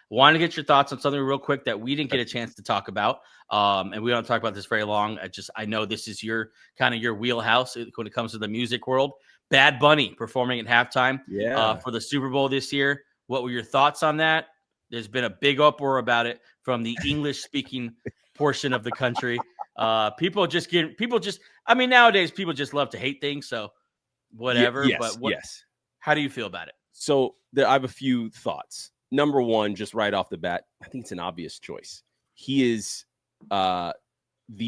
Want to get your thoughts on something real quick that we didn't get a chance to talk about. And we don't talk about this very long. I know this is your kind of your wheelhouse when it comes to the music world. Bad Bunny performing at halftime for the Super Bowl this year. What were your thoughts on that? There's been a big uproar about it from the English speaking portion of the country. Nowadays people just love to hate things. So whatever. Yes. How do you feel about it? So I have a few thoughts. Number one, just right off the bat, I think it's an obvious choice. He is the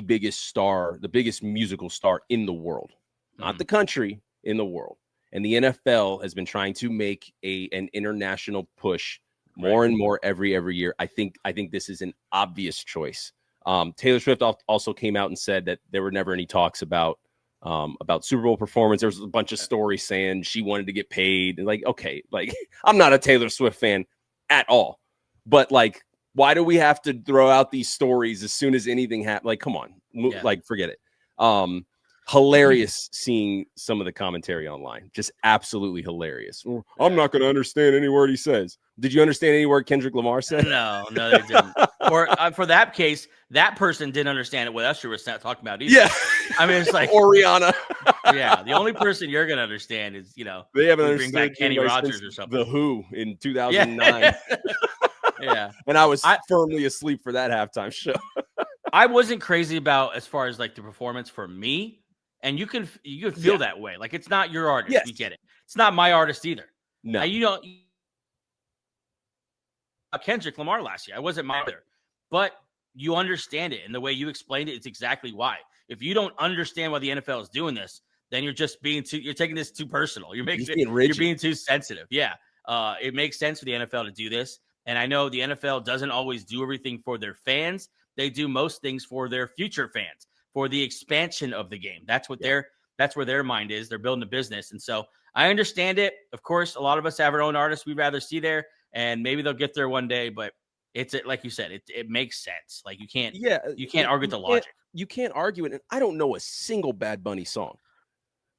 biggest star, the biggest musical star in the world, not the country, in the world. And the NFL has been trying to make an international push more and more every year. I think this is an obvious choice. Taylor Swift also came out and said that there were never any talks about Super Bowl performance. There was a bunch of stories saying she wanted to get paid. And okay, I'm not a Taylor Swift fan at all, but why do we have to throw out these stories as soon as anything happens? Come on, forget it. Hilarious seeing some of the commentary online, just absolutely hilarious. I'm not going to understand any word he says. Did you understand any word Kendrick Lamar said? No, they didn't. Or for that case, that person didn't understand it. What Usher was talking about either. Yeah, I mean, it's like or Rihanna. Yeah, the only person you're going to understand is they haven't understood bring back Kenny Rogers or something. The Who in 2009. Yeah, and I was firmly asleep for that halftime show. I wasn't crazy about as far as the performance for me. And you can feel that way. It's not your artist. Yes. You get it. It's not my artist either. No. Kendrick Lamar last year. I wasn't my either. But you understand it. And the way you explained it, it's exactly why. If you don't understand why the NFL is doing this, then you're just you're taking this too personal. You're being too sensitive. Yeah. It makes sense for the NFL to do this. And I know the NFL doesn't always do everything for their fans. They do most things for their future fans, for the expansion of the game. That's where their mind is. They're building a business. And so I understand it. Of course, a lot of us have our own artists we'd rather see there, and maybe they'll get there one day, but it's like you said, it makes sense. You can't argue the logic. You can't argue it. And I don't know a single Bad Bunny song,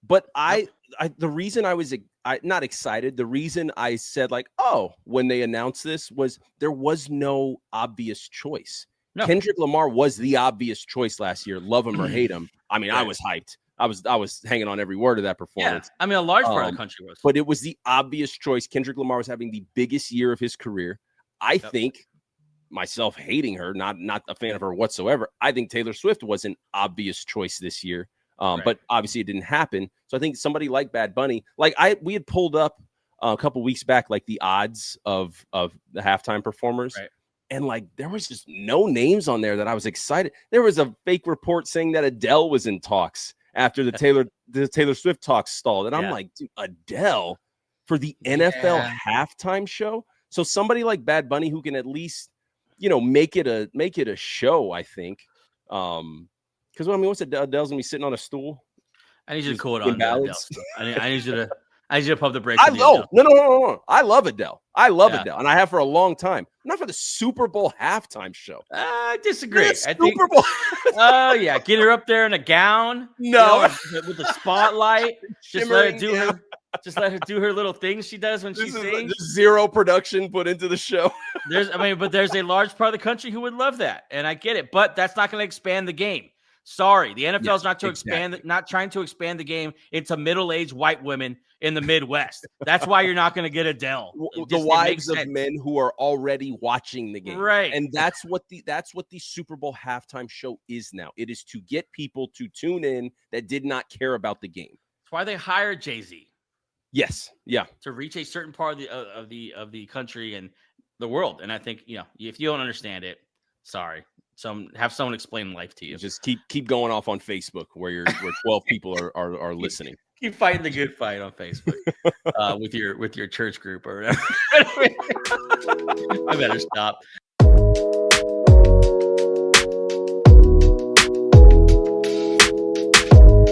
but the reason I was not excited, the reason I said when they announced this was there was no obvious choice. No. Kendrick Lamar was the obvious choice last year. Love him or hate him. I mean, I was hyped. I was hanging on every word of that performance. Yeah. I mean, a large part of the country was. But it was the obvious choice. Kendrick Lamar was having the biggest year of his career. I think, myself hating her, not a fan of her whatsoever, I think Taylor Swift was an obvious choice this year. But obviously it didn't happen. So I think somebody like Bad Bunny, we had pulled up a couple weeks back, the odds of the halftime performers. Right. And there was just no names on there that I was excited. There was a fake report saying that Adele was in talks after the Taylor Swift talks stalled. And I'm like, dude, Adele for the NFL halftime show. So somebody like Bad Bunny who can at least, make it a show, I think. Because what's Adele's gonna be sitting on a stool? I need you to cool it on Adele. I need you to pump the brakes. No. I love Adele. Adele, and I have for a long time. Not for the Super Bowl halftime show. I disagree. I think Super Bowl. Oh yeah, get her up there in a gown. No, with the spotlight. Just let her do her little things she does when she sings. Zero production put into the show. There's a large part of the country who would love that, and I get it. But that's not going to expand the game. Sorry, the NFL is not trying to expand the game into middle-aged white women in the Midwest. That's why you're not going to get Adele. The wives of men who are already watching the game, right? And that's what the Super Bowl halftime show is now. It is to get people to tune in that did not care about the game. That's why they hired Jay-Z. Yes, yeah, to reach a certain part of the country and the world. And I think if you don't understand it, sorry. Have someone explain life to you. Just keep going off on Facebook where 12 people are listening. Keep fighting the good fight on Facebook with your church group or whatever. I better stop.